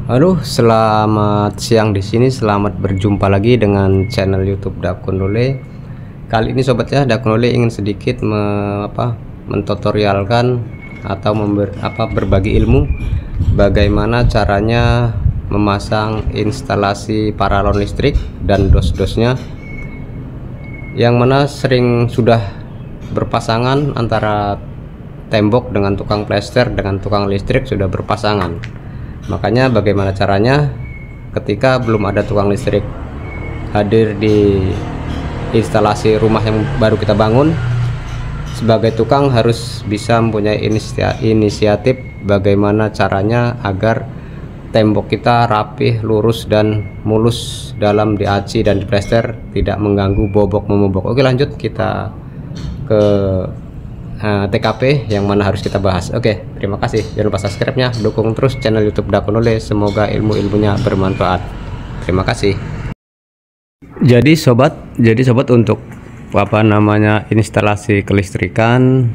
Halo, selamat siang di sini. Selamat berjumpa lagi dengan channel YouTube Dakun Lole. Kali ini sobat ya, Dakun Lole ingin sedikit mentutorialkan atau berbagi ilmu bagaimana caranya memasang instalasi paralon listrik dan dos-dosnya, yang mana sering sudah berpasangan antara tembok dengan tukang plester dengan tukang listrik sudah berpasangan. Makanya bagaimana caranya ketika belum ada tukang listrik hadir di instalasi rumah yang baru kita bangun, sebagai tukang harus bisa mempunyai inisiatif bagaimana caranya agar tembok kita rapih, lurus dan mulus dalam diaci dan diplester, tidak mengganggu bobok memobok. Oke, lanjut kita ke TKP yang mana harus kita bahas. Oke, terima kasih. Jangan lupa subscribe-nya, dukung terus channel YouTube Dakun Lole. Semoga ilmu-ilmunya bermanfaat. Terima kasih. Jadi sobat untuk instalasi kelistrikan,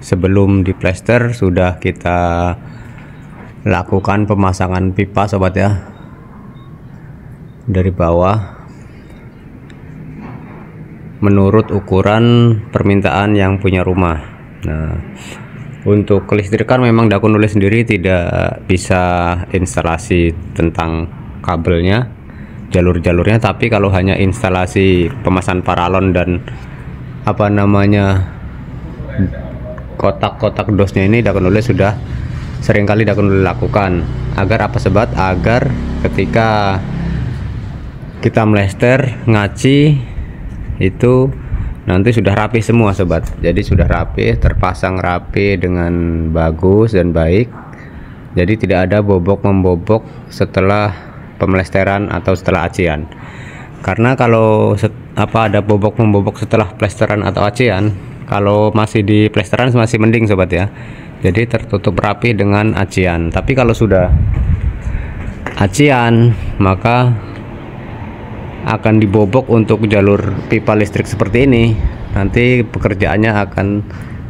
sebelum diplester sudah kita lakukan pemasangan pipa sobat ya, dari bawah menurut ukuran permintaan yang punya rumah. Nah, untuk kelistrikan memang Dakun Lole sendiri tidak bisa instalasi tentang kabelnya, jalur-jalurnya, tapi kalau hanya instalasi pemasangan paralon dan kotak-kotak dosnya ini Dakun Lole sudah seringkali Dakun Lole lakukan. Agar apa sobat? Agar ketika kita melester ngaci itu nanti sudah rapi semua sobat. Jadi sudah rapi, terpasang rapi dengan bagus dan baik. Jadi tidak ada bobok membobok setelah pemlesteran atau setelah acian. Karena kalau ada bobok membobok setelah plesteran atau acian, kalau masih di plesteran masih mending sobat ya. Jadi tertutup rapi dengan acian. Tapi kalau sudah acian, maka akan dibobok untuk jalur pipa listrik seperti ini. Nanti pekerjaannya akan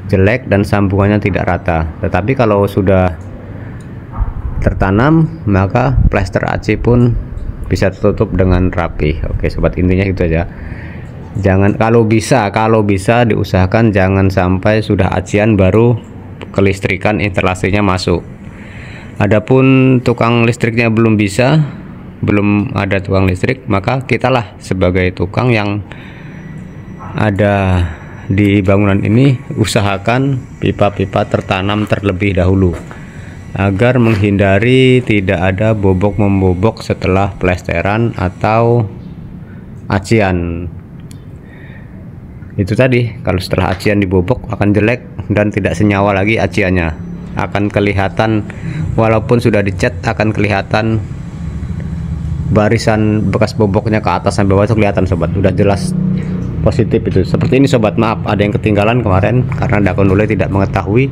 jelek dan sambungannya tidak rata. Tetapi kalau sudah tertanam, maka plester aci pun bisa tertutup dengan rapi. Oke sobat, intinya itu aja. Kalau bisa diusahakan jangan sampai sudah acian baru kelistrikan instalasinya masuk. Adapun tukang listriknya belum ada tukang listrik, maka kitalah sebagai tukang yang ada di bangunan ini usahakan pipa-pipa tertanam terlebih dahulu agar menghindari tidak ada bobok membobok setelah plesteran atau acian. Itu tadi, kalau setelah acian dibobok akan jelek dan tidak senyawa lagi aciannya, akan kelihatan walaupun sudah dicat, akan kelihatan barisan bekas boboknya ke atas sampai bawah itu kelihatan sobat, udah jelas positif itu. Seperti ini sobat, maaf ada yang ketinggalan kemarin karena Dakun Lole tidak mengetahui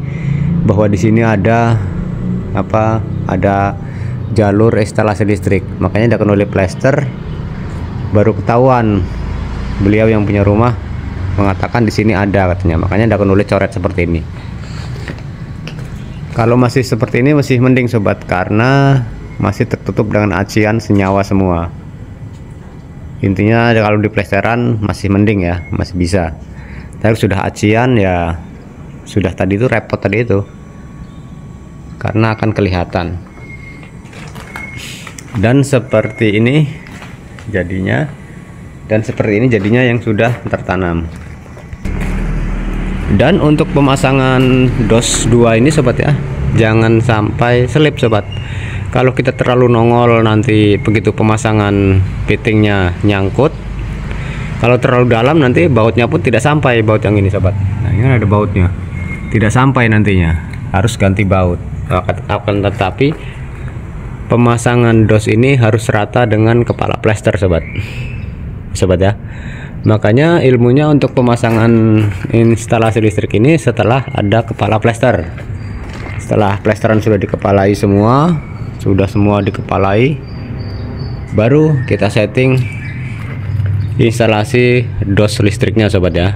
bahwa di sini ada jalur instalasi listrik. Makanya Dakun Lole plester baru ketahuan, beliau yang punya rumah mengatakan di sini ada katanya. Makanya Dakun Lole coret seperti ini. Kalau masih seperti ini masih mending sobat, karena masih tertutup dengan acian senyawa semua. Intinya kalau di plesteran masih mending ya, masih bisa. Tapi sudah acian ya sudah, tadi itu repot tadi itu, karena akan kelihatan. Dan seperti ini jadinya yang sudah tertanam. Dan untuk pemasangan dos 2 ini sobat ya, jangan sampai selip sobat. Kalau kita terlalu nongol, nanti begitu pemasangan fittingnya nyangkut. Kalau terlalu dalam nanti bautnya pun tidak sampai, baut yang ini sobat. Nah ini ada bautnya, tidak sampai, nantinya harus ganti baut. Akan tetapi pemasangan dos ini harus rata dengan kepala plester sobat ya. Makanya ilmunya untuk pemasangan instalasi listrik ini setelah ada kepala plester. Setelah plesteran sudah dikepalai semua, dikepalai, baru kita setting instalasi dos listriknya sobat ya.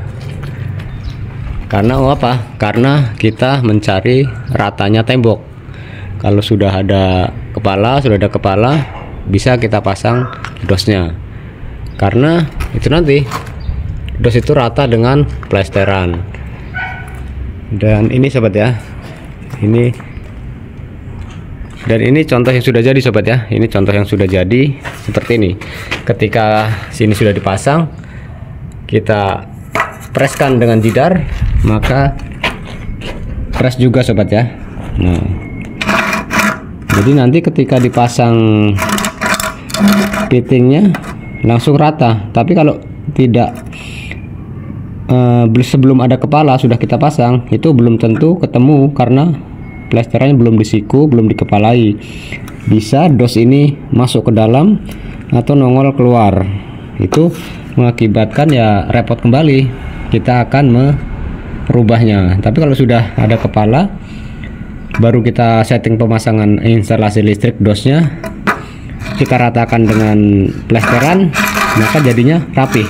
Karena apa? Karena kita mencari ratanya tembok. Kalau sudah ada kepala, bisa kita pasang dosnya, karena itu nanti dos itu rata dengan plesteran. Dan ini sobat ya, ini contoh yang sudah jadi sobat ya. Ini contoh yang sudah jadi seperti ini. Ketika sini sudah dipasang, kita preskan dengan jidar, maka pres juga sobat ya. Nah, jadi nanti ketika dipasang fittingnya langsung rata. Tapi kalau tidak, sebelum ada kepala sudah kita pasang, itu belum tentu ketemu karena plesterannya belum disiku, belum dikepalai. Bisa dos ini masuk ke dalam atau nongol keluar. Itu mengakibatkan ya repot kembali, kita akan merubahnya. Tapi kalau sudah ada kepala, baru kita setting pemasangan instalasi listrik dosnya, kita ratakan dengan plesteran, maka jadinya rapi.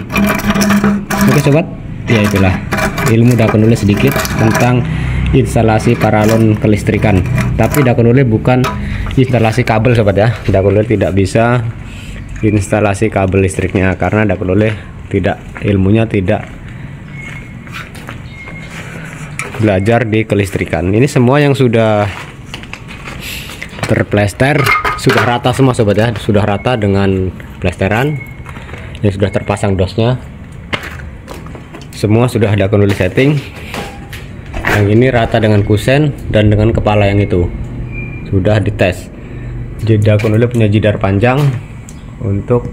Oke sobat, ya itulah ilmu Dakonule sedikit tentang instalasi paralon kelistrikan. Tapi Dakonule bukan instalasi kabel sobat ya. Dakonule tidak bisa instalasi kabel listriknya karena Dakonule ilmunya tidak belajar di kelistrikan. Ini semua yang sudah terplester sudah rata semua sobat ya, sudah rata dengan plesteran yang sudah terpasang dosnya. Semua sudah Dakonule setting. Yang ini rata dengan kusen dan dengan kepala yang itu sudah dites. Jadi Dakonule punya jidar panjang untuk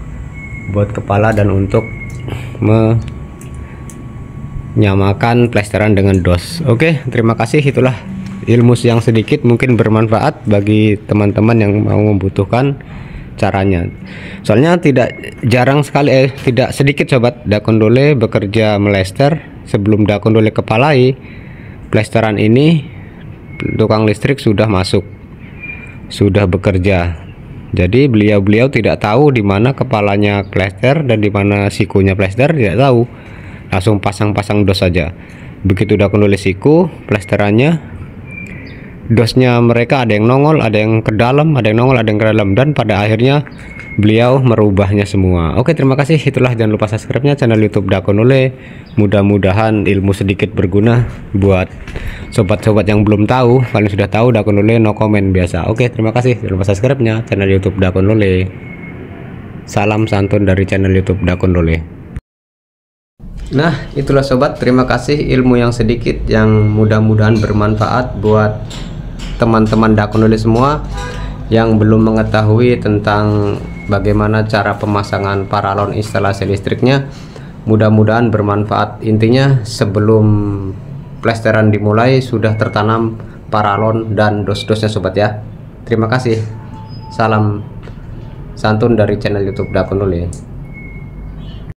buat kepala dan untuk menyamakan plesteran dengan dos. Oke, terima kasih. Itulah ilmu yang sedikit mungkin bermanfaat bagi teman-teman yang mau membutuhkan caranya. Soalnya tidak sedikit sobat Dakonule bekerja melester. Sebelum Dakonule kepalai plesteran ini, tukang listrik sudah masuk, sudah bekerja. Jadi beliau tidak tahu di mana kepalanya plester dan di mana sikunya plester, tidak tahu. Langsung pasang dos saja. Begitu Dakonule siku plesterannya, dosnya mereka ada yang nongol, ada yang ke dalam, ada yang nongol, ada yang ke dalam, dan pada akhirnya beliau merubahnya semua. Oke, terima kasih. Itulah, jangan lupa subscribe-nya channel YouTube Dakonule. Mudah-mudahan ilmu sedikit berguna buat sobat-sobat yang belum tahu. Kalian sudah tahu Dakonule, no comment biasa. Oke, terima kasih. Jangan lupa subscribe-nya channel YouTube Dakonule. Salam santun dari channel YouTube Dakonule. Nah, itulah sobat, terima kasih ilmu yang sedikit yang mudah-mudahan bermanfaat buat teman-teman Dakonule semua yang belum mengetahui tentang bagaimana cara pemasangan paralon instalasi listriknya. Mudah-mudahan bermanfaat. Intinya sebelum plesteran dimulai sudah tertanam paralon dan dos-dosnya sobat ya. Terima kasih. Salam santun dari channel YouTube Dakonule.